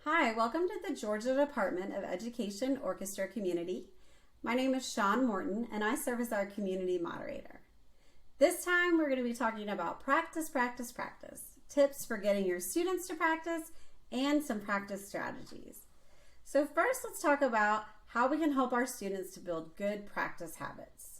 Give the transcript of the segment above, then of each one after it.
Hi, welcome to the Georgia Department of Education Orchestra Community. My name is Shawn Morton and I serve as our community moderator. This time we're going to be talking about practice, tips for getting your students to practice, and some practice strategies. So first, let's talk about how we can help our students to build good practice habits.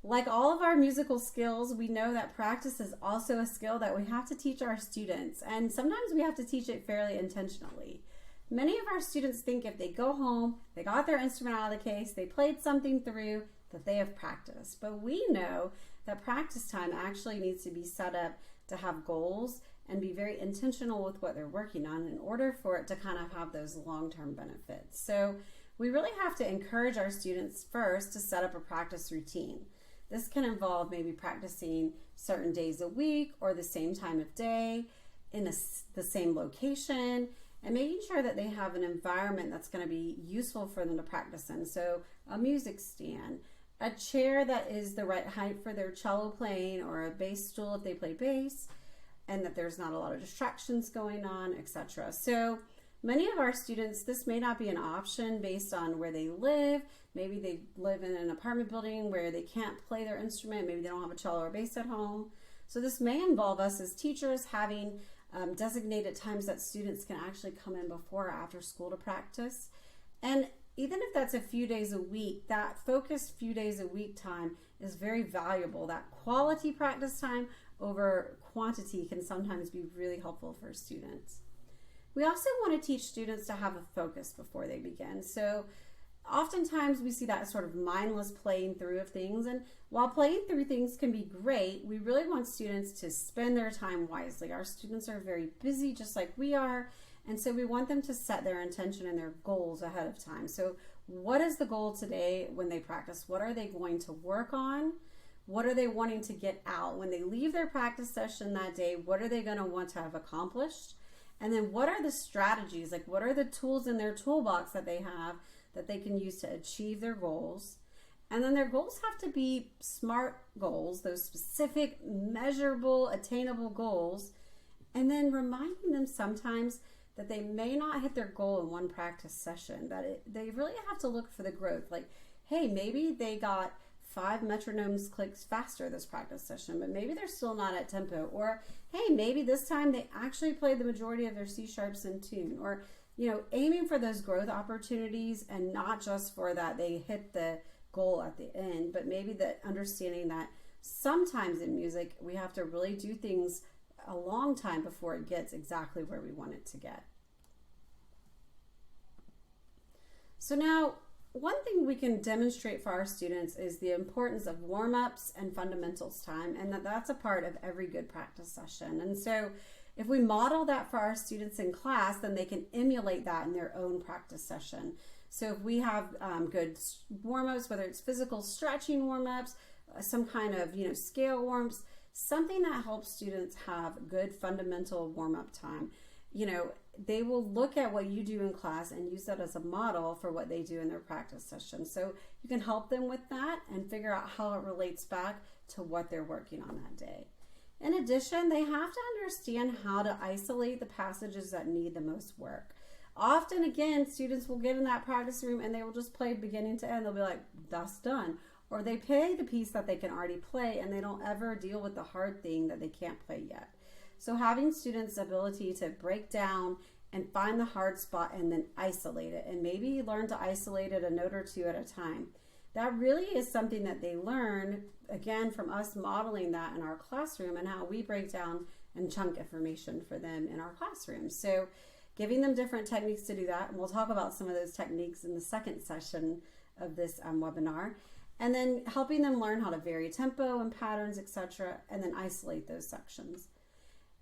Like all of our musical skills, we know that practice is also a skill that we have to teach our students, and sometimes we have to teach it fairly intentionally. Many of our students think if they go home, they got their instrument out of the case, they played something through, that they have practiced. But we know that practice time actually needs to be set up to have goals and be very intentional with what they're working on in order for it to kind of have those long-term benefits. So we really have to encourage our students first to set up a practice routine. This can involve maybe practicing certain days a week or the same time of day in the same location, and making sure that they have an environment that's going to be useful for them to practice in. So a music stand, a chair that is the right height for their cello playing, or a bass stool if they play bass, and that there's not a lot of distractions going on, etc. So many of our students, this may not be an option based on where they live. Maybe they live in an apartment building where they can't play their instrument. Maybe they don't have a cello or bass at home. So this may involve us as teachers having designated times that students can actually come in before or after school to practice. And even if that's a few days a week, that focused few days a week time is very valuable. That quality practice time over quantity can sometimes be really helpful for students. We also want to teach students to have a focus before they begin. So oftentimes we see that sort of mindless playing through of things, and while playing through things can be great, we really want students to spend their time wisely. Our students are very busy just like we are, and so we want them to set their intention and their goals ahead of time. So what is the goal today when they practice? What are they going to work on? What are they wanting to get out? When they leave their practice session that day, what are they going to want to have accomplished? And then what are the strategies, like what are the tools in their toolbox that they have that they can use to achieve their goals? And then their goals have to be SMART goals, those specific, measurable, attainable goals. And then reminding them sometimes that they may not hit their goal in one practice session, that they really have to look for the growth. Like, hey, maybe they got 5 metronomes clicks faster this practice session, but maybe they're still not at tempo. Or, hey, maybe this time they actually played the majority of their C sharps in tune. Or, aiming for those growth opportunities, and not just for that they hit the goal at the end, but maybe that understanding that sometimes in music we have to really do things a long time before it gets exactly where we want it to get. So now, one thing we can demonstrate for our students is the importance of warm-ups and fundamentals time, and that's a part of every good practice session. And so if we model that for our students in class, then they can emulate that in their own practice session. So if we have good warm-ups, whether it's physical stretching warm-ups, some kind of scale warm-ups, something that helps students have good fundamental warm-up time. They will look at what you do in class and use that as a model for what they do in their practice session. So you can help them with that and figure out how it relates back to what they're working on that day. In addition, they have to understand how to isolate the passages that need the most work. Often, again, students will get in that practice room and they will just play beginning to end. They'll be like, that's done. Or they play the piece that they can already play and they don't ever deal with the hard thing that they can't play yet. So having students' ability to break down and find the hard spot and then isolate it, and maybe learn to isolate it a note or two at a time. That really is something that they learn, again, from us modeling that in our classroom and how we break down and chunk information for them in our classroom. So giving them different techniques to do that, and we'll talk about some of those techniques in the second session of this webinar, and then helping them learn how to vary tempo and patterns, etc., and then isolate those sections.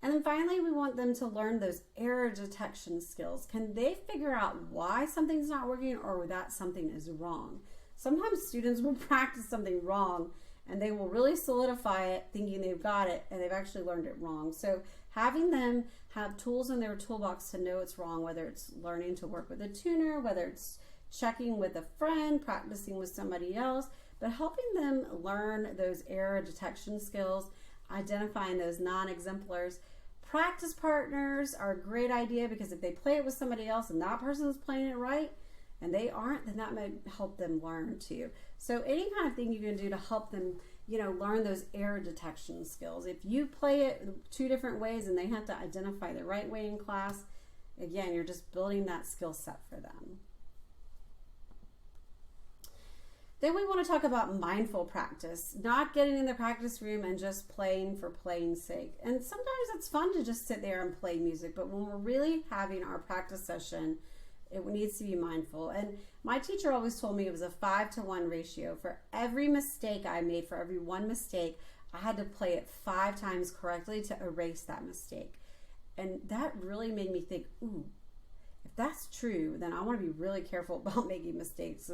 And then finally, we want them to learn those error detection skills. Can they figure out why something's not working or that something is wrong? Sometimes students will practice something wrong and they will really solidify it thinking they've got it and they've actually learned it wrong. So having them have tools in their toolbox to know it's wrong, whether it's learning to work with a tuner, whether it's checking with a friend, practicing with somebody else, but helping them learn those error detection skills, identifying those non-exemplars, Practice partners are a great idea because if they play it with somebody else and that person's playing it right and they aren't, then that might help them learn too. So any kind of thing you can do to help them, learn those error detection skills. If you play it two different ways and they have to identify the right way in class, again, you're just building that skill set for them. Then we want to talk about mindful practice, not getting in the practice room and just playing for playing's sake. And sometimes it's fun to just sit there and play music, but when we're really having our practice session, it needs to be mindful. And my teacher always told me it was a 5-to-1 ratio. For every mistake I made, for every one mistake, I had to play it 5 times correctly to erase that mistake. And that really made me think, ooh, if that's true, then I want to be really careful about making mistakes.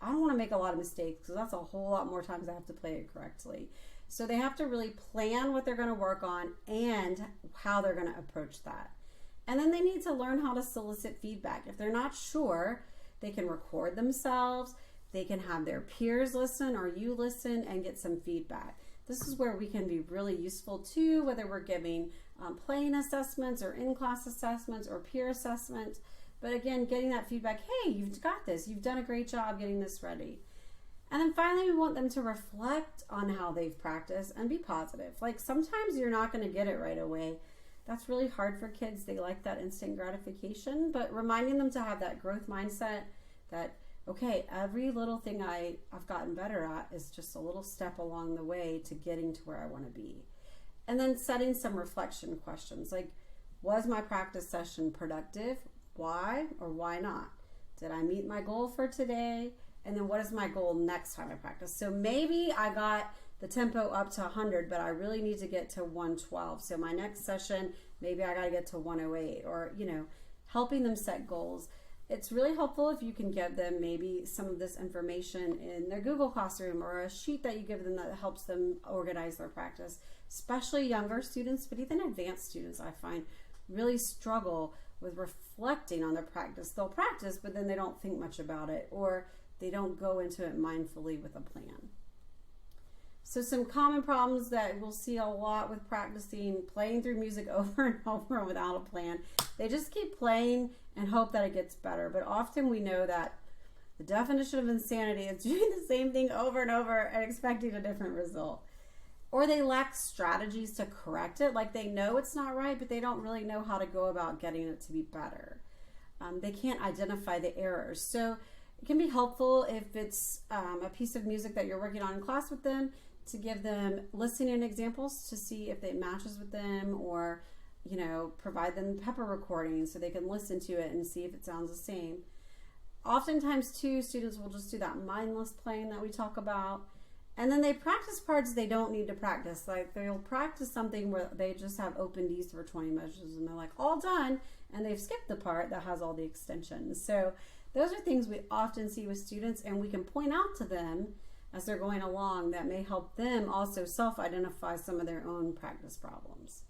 I don't want to make a lot of mistakes because that's a whole lot more times I have to play it correctly. So they have to really plan what they're going to work on and how they're going to approach that. And then they need to learn how to solicit feedback. If they're not sure, they can record themselves. They can have their peers listen or you listen and get some feedback. This is where we can be really useful too, whether we're giving playing assessments or in-class assessments or peer assessments. But again, getting that feedback, hey, you've got this. You've done a great job getting this ready. And then finally, we want them to reflect on how they've practiced and be positive. Like sometimes you're not going to get it right away. That's really hard for kids. They like that instant gratification, but reminding them to have that growth mindset that, okay, every little thing I've gotten better at is just a little step along the way to getting to where I want to be. And then setting some reflection questions like, was my practice session productive? Why or why not? Did I meet my goal for today? And then what is my goal next time I practice? So maybe I got the tempo up to 100, but I really need to get to 112. So my next session, maybe I got to get to 108 or, helping them set goals. It's really helpful if you can give them maybe some of this information in their Google Classroom or a sheet that you give them that helps them organize their practice, especially younger students, but even advanced students I find really struggle with reflecting on their practice. They'll practice, but then they don't think much about it or they don't go into it mindfully with a plan. So some common problems that we'll see a lot with practicing, playing through music over and over without a plan. They just keep playing and hope that it gets better. But often we know that the definition of insanity is doing the same thing over and over and expecting a different result. Or they lack strategies to correct it. Like they know it's not right, but they don't really know how to go about getting it to be better. They can't identify the errors. So it can be helpful if it's a piece of music that you're working on in class with them to give them listening examples to see if it matches with them or, provide them pepper recordings so they can listen to it and see if it sounds the same. Oftentimes too, students will just do that mindless playing that we talk about. And then they practice parts they don't need to practice. Like they'll practice something where they just have open Ds for 20 measures and they're like, all done. And they've skipped the part that has all the extensions. So those are things we often see with students and we can point out to them as they're going along that may help them also self-identify some of their own practice problems.